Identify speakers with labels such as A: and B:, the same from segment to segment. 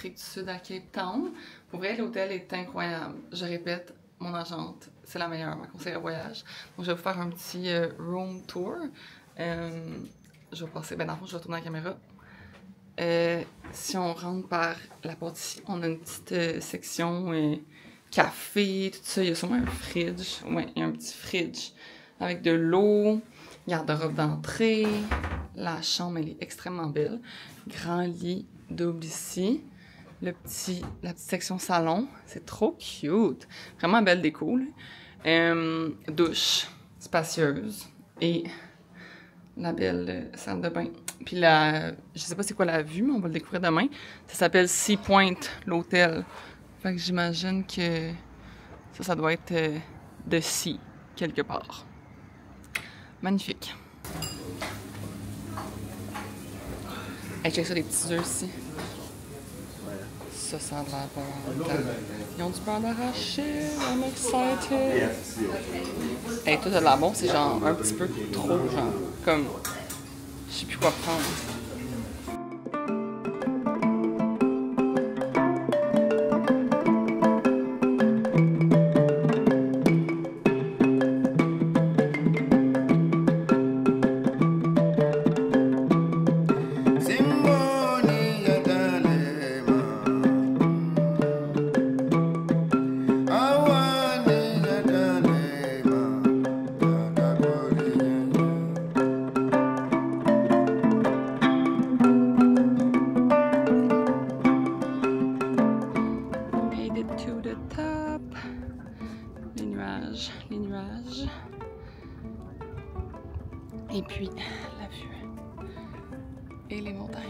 A: Afrique du Sud à Cape Town. Pour vrai, l'hôtel est incroyable. Je répète, mon agente, c'est la meilleure, ma conseillère voyage. Donc, je vais vous faire un petit room tour. Je vais passer, ben dans le fond, je vais tourner la caméra. Si on rentre par la porte ici, on a une petite section café, tout ça. Il y a sûrement un fridge. Ouais, il y a un petit fridge avec de l'eau, garde-robe d'entrée. La chambre, elle est extrêmement belle. Grand lit double ici. La petite section salon, c'est trop cute. Vraiment belle déco, là. Douche spacieuse et la belle salle de bain. Puis je sais pas c'est quoi la vue, mais on va le découvrir demain. Ça s'appelle Sea Point, l'hôtel. Fait que j'imagine que ça doit être de Sea, quelque part. Magnifique. Hey, check ça, des petits œufs ici. Ça a de la bon. Ils ont du beurre d'arachide, I'm excited. Hey, tout a de la bon, c'est genre un petit peu trop, genre, comme, je sais plus quoi prendre. Les nuages. Et puis la vue et les montagnes.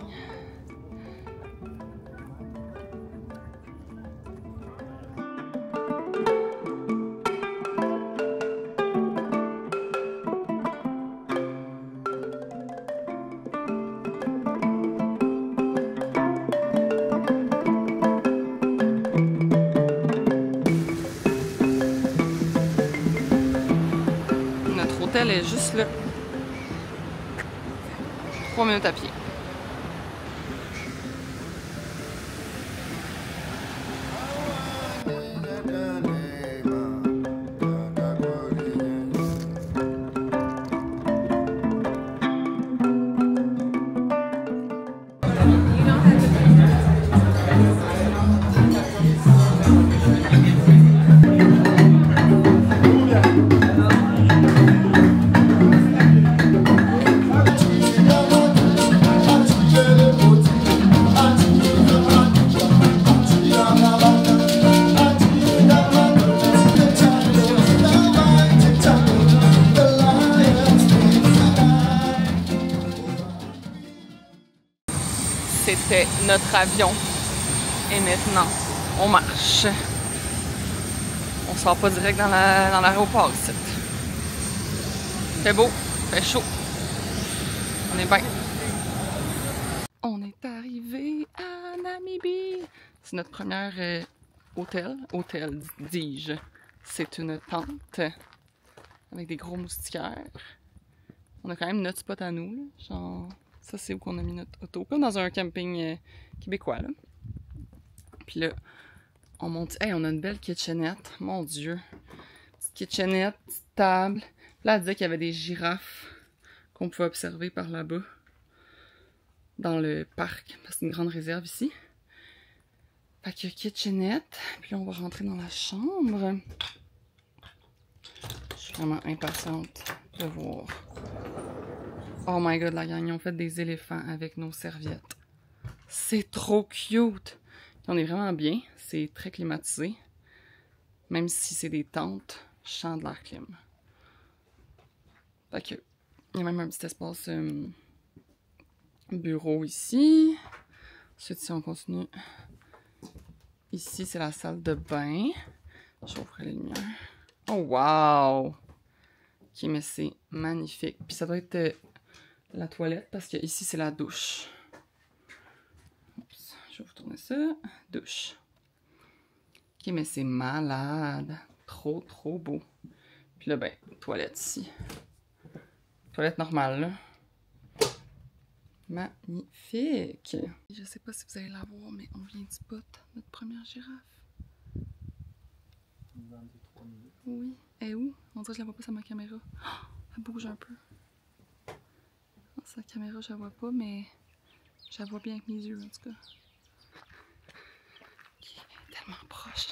A: L'hôtel est juste là. 3 minutes à pied. C'était notre avion. Et maintenant, on marche. On sort pas direct dans l'aéroport ici. Fait beau, fait chaud. On est bien. On est arrivé à Namibie. C'est notre première hôtel. Hôtel, dis-je. C'est une tente avec des gros moustiquaires. On a quand même notre spot à nous, là. Genre, ça c'est où qu'on a mis notre auto. Comme dans un camping québécois, là. Puis là, on monte. Hey, on a une belle kitchenette. Mon Dieu. Petite kitchenette, petite table. Là, elle disait qu'il y avait des girafes qu'on pouvait observer par là-bas. Dans le parc. Parce que c'est une grande réserve ici. Fait que kitchenette. Puis là, on va rentrer dans la chambre. Je suis vraiment impatiente de voir. Oh my god, la gang, ils ont fait des éléphants avec nos serviettes. C'est trop cute! On est vraiment bien. C'est très climatisé. Même si c'est des tentes, je sens de l'air clim. Fait que, il y a même un petit espace bureau ici. Ensuite, si on continue, ici, c'est la salle de bain. Je vais ouvrir les lumières. Oh, wow! Ok, mais c'est magnifique. Puis ça doit être la toilette parce que ici, c'est la douche. Oups, je vais vous tourner ça. Douche. Ok, mais c'est malade. Trop, trop beau. Puis là, ben, toilette ici. Toilette normale, là. magnifique! Je sais pas si vous allez la voir, mais on vient du spot notre première girafe.
B: Dans 2-3 minutes.
A: Oui. Elle est où? On dirait que je la vois pas sur ma caméra. Oh, elle bouge un peu. Dans sa caméra, je la vois pas, mais je la vois bien avec mes yeux, en tout cas. Tellement proche.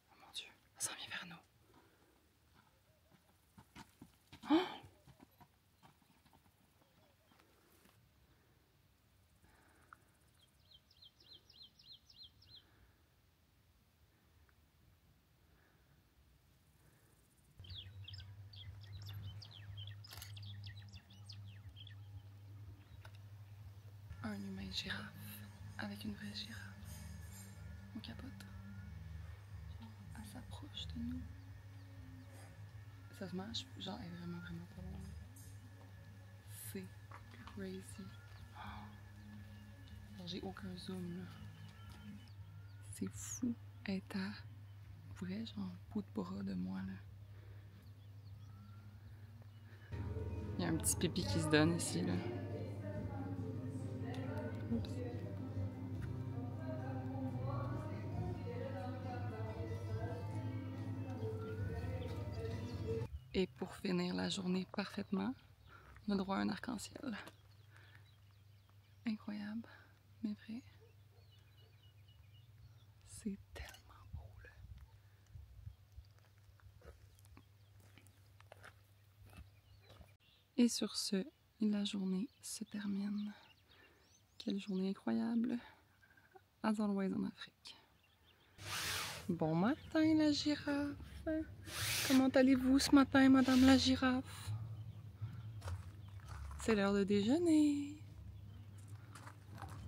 A: Oh mon Dieu, elle s'en vient vers nous. Oh! Un humain girafe avec une vraie girafe. On capote. Elle s'approche de nous. Ça se mange, genre, elle est vraiment pas loin. C'est crazy. Oh. J'ai aucun zoom là. C'est fou. Elle est à vrai, genre, bout de bras de moi là. Il y a un petit pipi qui se donne ici là. Oups. Et pour finir la journée parfaitement, on a droit à un arc-en-ciel. Incroyable, mais vrai. C'est tellement beau là. Et sur ce, la journée se termine. Quelle journée incroyable. As always en Afrique. Bon matin la girafe. Comment allez-vous ce matin, madame la girafe? C'est l'heure de déjeuner.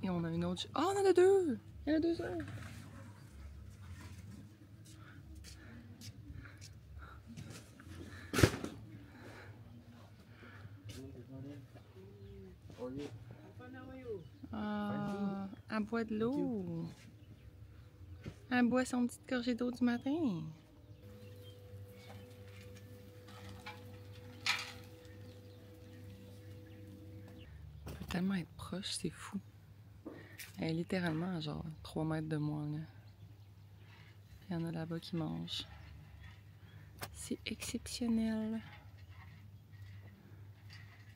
A: Et on a une autre... Oh, on en a deux! Il y en a deux heures. Ah, elle boit de l'eau. Elle boit son petite gorgée d'eau du matin. Elle peut tellement être proche, c'est fou. Elle est littéralement à genre 3 mètres de moi, là. Puis il y en a là-bas qui mangent. C'est exceptionnel.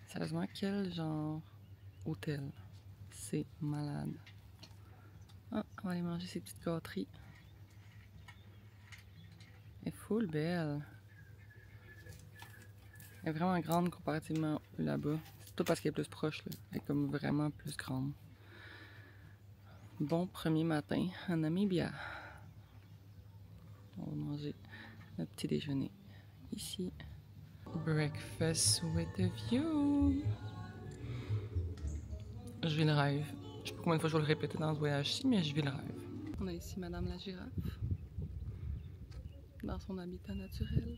A: Sérieusement, quel genre hôtel. C'est malade. Ah, on va aller manger ces petites gâteries. Elle est full belle. Elle est vraiment grande comparativement là-bas. C'est tout parce qu'elle est plus proche, là. Elle est comme vraiment plus grande. Bon premier matin en Namibia. On va manger notre petit déjeuner ici. Breakfast with the view. Je vis le rêve. Je sais pas combien de fois je vais le répéter dans ce voyage-ci, mais je vis le rêve. On a ici Madame la girafe. Dans son habitat naturel.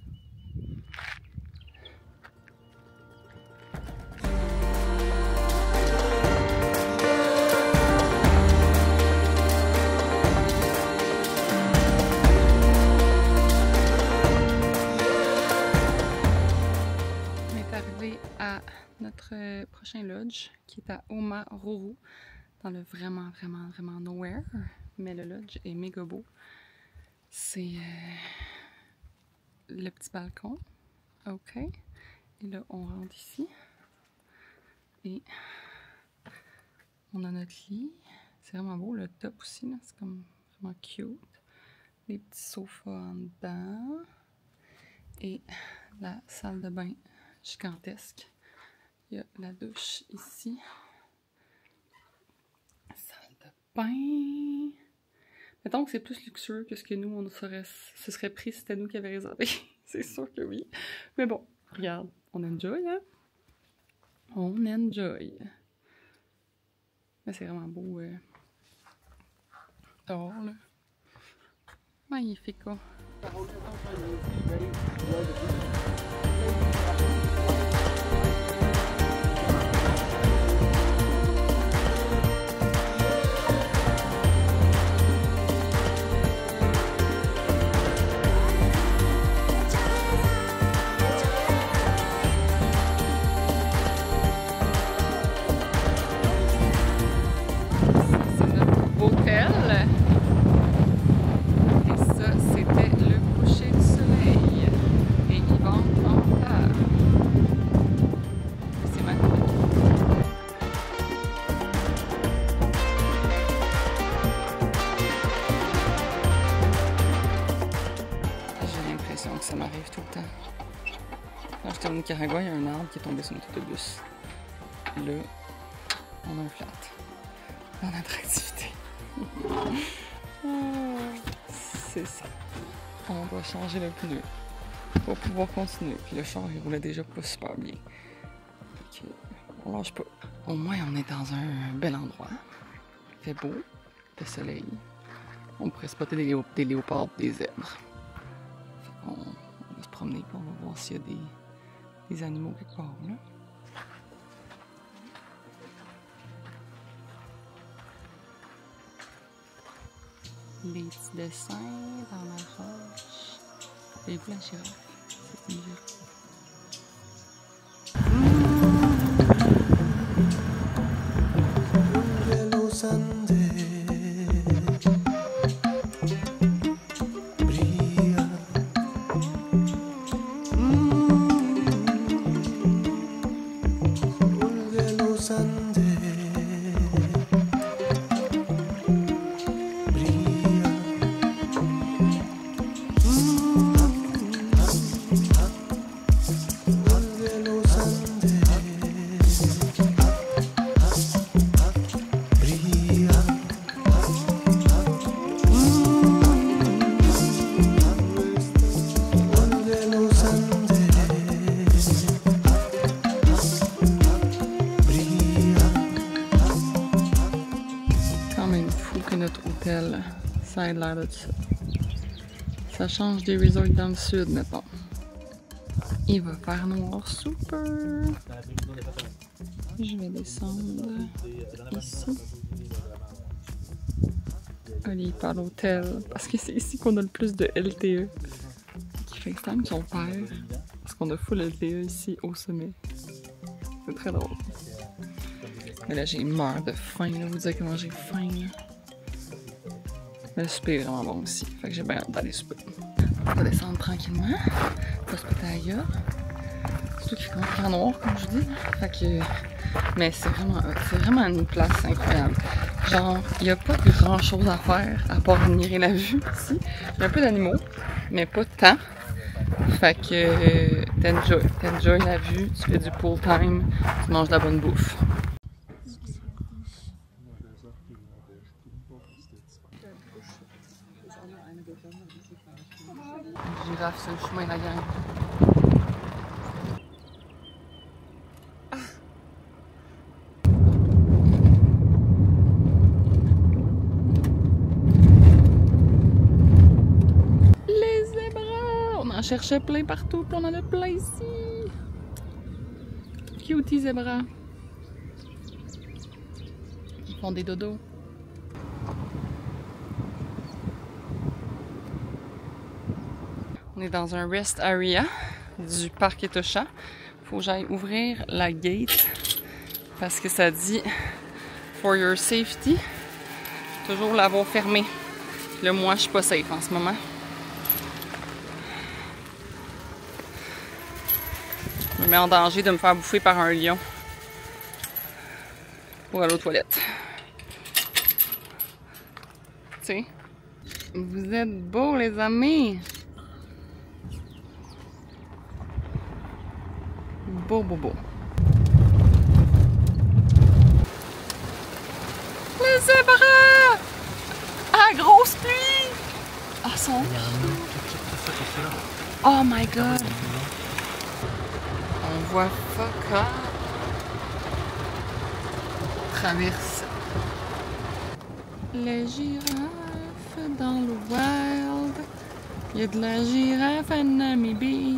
A: À notre prochain lodge qui est à Omaruru dans le vraiment nowhere, mais le lodge est méga beau. C'est le petit balcon, ok, et là on rentre ici et on a notre lit. C'est vraiment beau, le top aussi là, c'est comme vraiment cute, les petits sofas en dedans et la salle de bain gigantesque. Il y a la douche ici. Salle de bain. Mettons que c'est plus luxueux que ce que nous, on se serait pris si c'était nous qui avions réservé. C'est sûr que oui. Mais bon, regarde, on enjoy, hein? On enjoy. Mais c'est vraiment beau. Dehors, là. Magnifique, quoi. Nicaragua, il y a un arbre qui est tombé sur notre autobus. Là, on a un flat. Dans notre activité. C'est ça. On doit changer le pneu pour pouvoir continuer. Puis le char, il roulait déjà pas super bien. Okay. On lâche pas. Au moins, on est dans un bel endroit. Il fait beau, le soleil. On pourrait spotter des léopards, des zèbres. On va se promener, puis on va voir s'il y a des animaux quelque part, là. Les petits dessins dans la roche. Et plein de girafes. C'est une girafe. Ça a l'air de ça. Ça change des resorts dans le sud, mettons. Il va faire noir super. Je vais descendre ici. Aller par l'hôtel. Parce que c'est ici qu'on a le plus de LTE. Qui fait extrême son père. Parce qu'on a full LTE ici au sommet. C'est très drôle. Mais là, j'ai meurs de faim. Là. Vous dire comment j'ai faim. Là. Mais le souper est vraiment bon aussi. Fait que j'ai bien hâte d'aller souper. On va descendre tranquillement. Pas se péter ailleurs. Surtout qu'il commence à faire noir, comme je dis. Fait que... Mais c'est vraiment une place incroyable. Genre, il n'y a pas de grand chose à faire à part admirer la vue ici. Il y a un peu d'animaux, mais pas tant. Fait que t'enjoy la vue, tu fais du pool time, tu manges de la bonne bouffe. Girafe sur le chemin, la gang. Les zébras! On en cherchait plein partout, puis on en a plein ici. Cutie zébras. Ils font des dodos. On est dans un rest area du parc Etosha. Faut que j'aille ouvrir la gate parce que ça dit for your safety. Toujours l'avoir fermé. Là, moi, je suis pas safe en ce moment. Je me mets en danger de me faire bouffer par un lion pour aller aux toilettes. Tu sais, vous êtes beaux, les amis! Beau. Les zébras! Ah, grosse pluie! Ah, son... Oh my god! On voit Foca traverse les girafes dans le wild. Il y a de la girafe à Namibie.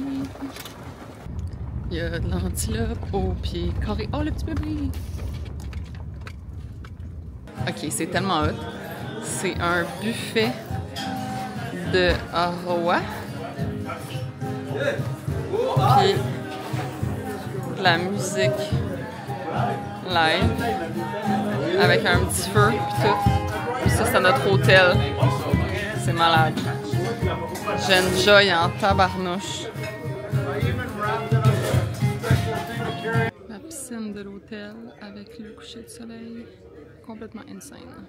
A: Il y a de l'antilope au pied carré. Oh, le petit bébé! Ok, c'est tellement hot. C'est un buffet de Aroa. Puis la musique live avec un petit feu puis tout. Puis ça, c'est notre hôtel. C'est malade. J'enjoy en tabarnouche. La piscine de l'hôtel avec le coucher de soleil. Complètement insane.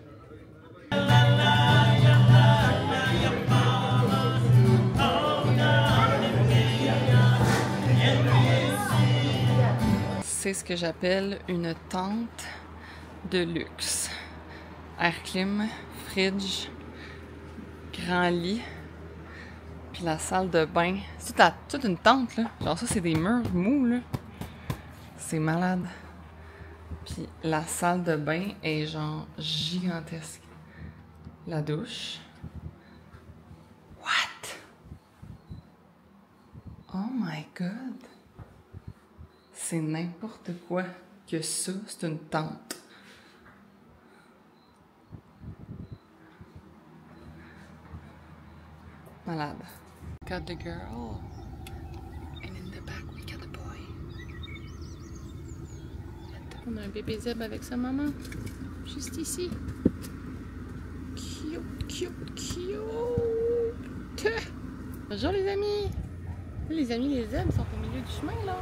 A: c'est ce que j'appelle une tente de luxe. Air clim, fridge, grand lit, puis la salle de bain. C'est toute une tente, là. Genre ça, c'est des murs mous, là. C'est malade. Puis la salle de bain est genre gigantesque. La douche. What? Oh my god! C'est n'importe quoi que ça, c'est une tente. Malade. Got the girl. And in the back, we got the boy. On a un bébé zèbre avec sa maman. Juste ici. Cute, cute, cute. Bonjour les amis. Les amis, les zèbres sont au milieu du chemin là.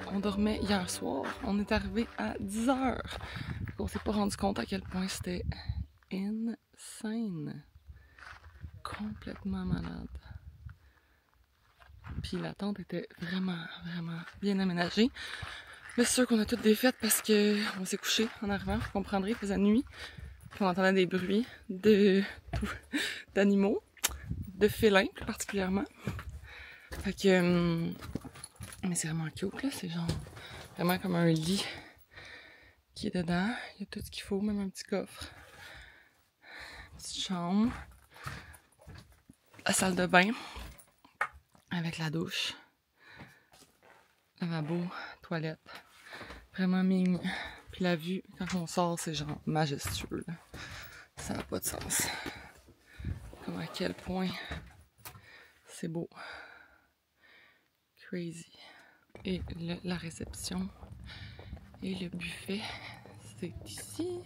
A: On dormait hier soir. On est arrivé à 10h. On s'est pas rendu compte à quel point c'était insane. Complètement malade. Puis la tente était vraiment, vraiment bien aménagée. Là, c'est sûr qu'on a toutes défaites parce que on s'est couché en arrivant. Vous comprendrez, il faisait nuit. Puis on entendait des bruits d'animaux, de félins plus particulièrement. Fait que... mais c'est vraiment cute, là. C'est genre vraiment comme un lit qui est dedans. Il y a tout ce qu'il faut, même un petit coffre. Petite chambre. La salle de bain. Avec la douche. Lavabo, toilette. Vraiment mignon. Puis la vue, quand on sort, c'est genre majestueux, là. Ça n'a pas de sens. Comme à quel point c'est beau. Crazy. Et la réception et le buffet, c'est ici.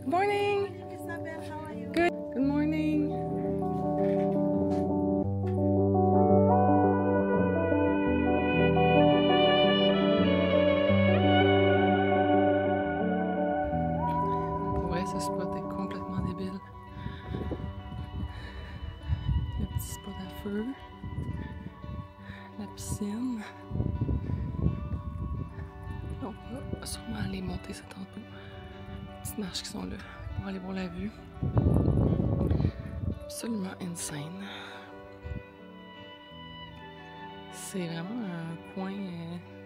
A: Good morning! Good. Good morning! Pour vrai, ce spot est complètement débile. Le petit spot à feu. La piscine. On va sûrement aller monter ça tantôt. Les petites marches qui sont là pour aller voir la vue. Absolument insane. C'est vraiment un coin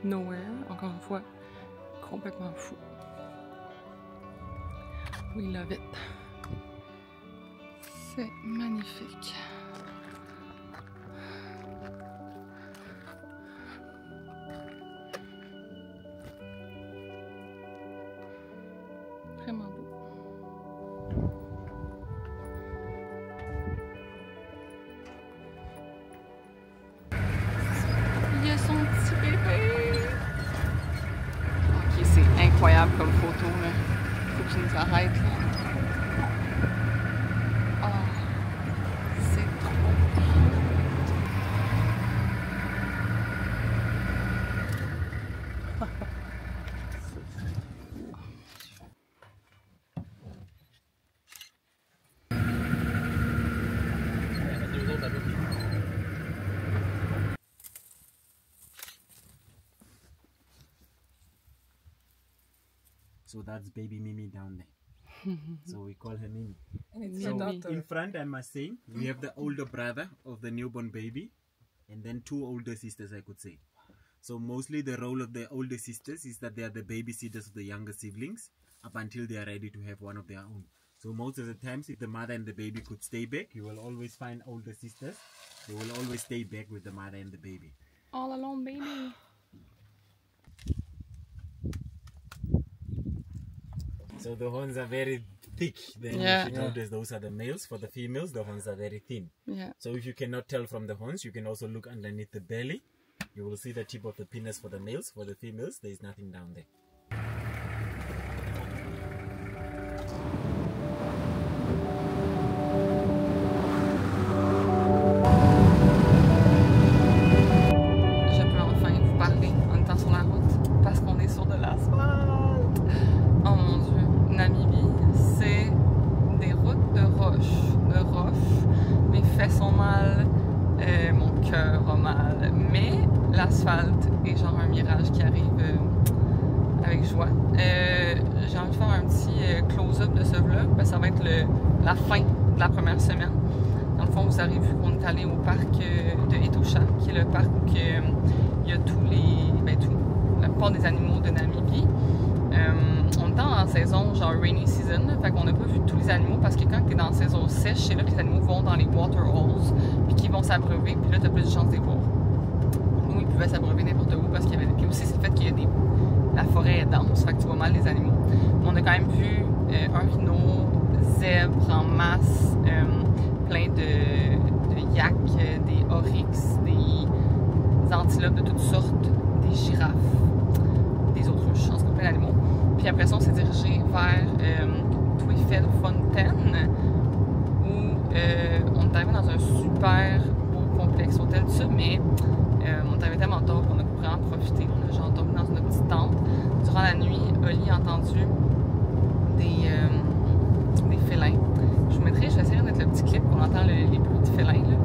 A: nowhere, encore une fois, complètement fou. We love it. C'est magnifique. Vraiment beau. Il y a son petit bébé. Ok, c'est incroyable comme photo, là. Faut que je nous arrête, là. Oh, c'est trop
B: So that's baby Mimi down there. So we call her Mimi.
C: And it's
B: So
C: your daughter.
B: in front, I must say, we have the older brother of the newborn baby, and then 2 older sisters, I could say. So mostly the role of the older sisters is that they are the babysitters of the younger siblings up until they are ready to have one of their own. So most of the times, if the mother and the baby could stay back, you will always find older sisters. They will always stay back with the mother and the baby.
D: All alone, baby.
B: So the horns are very thick. Then
A: Yeah.
B: you should notice those are the males. For the females, the horns are very thin.
A: Yeah.
B: So if you cannot tell from the horns, you can also look underneath the belly. You will see the tip of the penis for the males. For the females, there is nothing down there.
A: Je peux enfin vous parler en étant sur la route parce qu'on est sur de l'asphalte. Oh mon dieu, Namibie, c'est des routes de roches. Mes fesses sont mal, mon cœur a mal, mais l'asphalte est genre un mirage qui arrive avec joie. J'ai envie de faire un petit close-up de ce vlog parce que ça va être la fin de la première semaine. Dans le fond, vous avez vu qu'on est allé au parc de Etosha, qui est le parc où il y a la plupart des animaux de Namibie. On est en saison genre rainy season, fait qu'on n'a pas vu tous les animaux parce que quand tu es dans la saison sèche, c'est là que les animaux vont dans les water holes puis qu'ils vont s'abreuver, puis là tu as plus de chances de les voir. Nous, ils pouvaient s'abreuver n'importe où parce qu'il y avait. Puis aussi, c'est le fait qu'il y a la forêt est dense, fait que tu vois mal les animaux. On a quand même vu un rhino, zèbre en masse, plein de yaks, des oryx, des antilopes de toutes sortes, des girafes, des autruches, je pense qu'on plein d'animaux. Puis après ça, on s'est dirigé vers Tweefelfontein, où on est arrivé dans un super beau complexe hôtel, tout ça, mais on est arrivé tellement tard qu'on a vraiment profité. On a genre dormi dans une petite tente. Durant la nuit, Oli a entendu des félins. Je vais essayer de mettre le petit clip qu'on entend les bruits de félins. Là.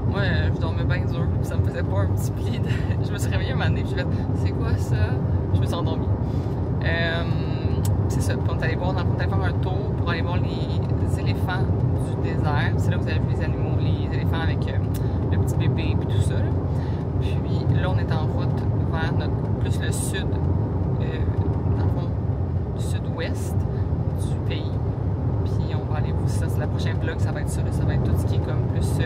A: Moi, je dormais bien dur, puis ça me faisait pas un petit pli. Je me suis réveillée un moment donné, puis j'ai fait « C'est quoi ça? » Je me suis endormie. C'est ça. Puis on est allé voir, on est allé faire un tour pour aller voir les éléphants du désert. C'est là que vous avez vu les animaux, les éléphants avec le petit bébé et tout ça. Là. Puis là, on est en route vers plus le sud, dans le fond, sud-ouest du pays. Puis on va aller voir ça. C'est la prochaine vlog, ça va être ça. Là. Ça va être tout ce qui est comme plus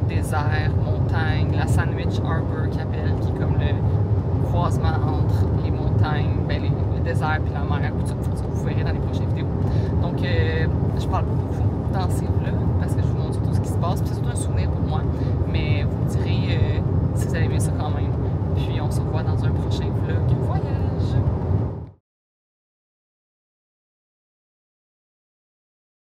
A: désert, montagne, la Sandwich Harbour qui appelle, qui est comme le croisement entre les montagnes, ben, le désert puis la mer. Tout ça, vous verrez dans les prochaines vidéos. Donc, je parle pas beaucoup dans ces vlogs parce que je vous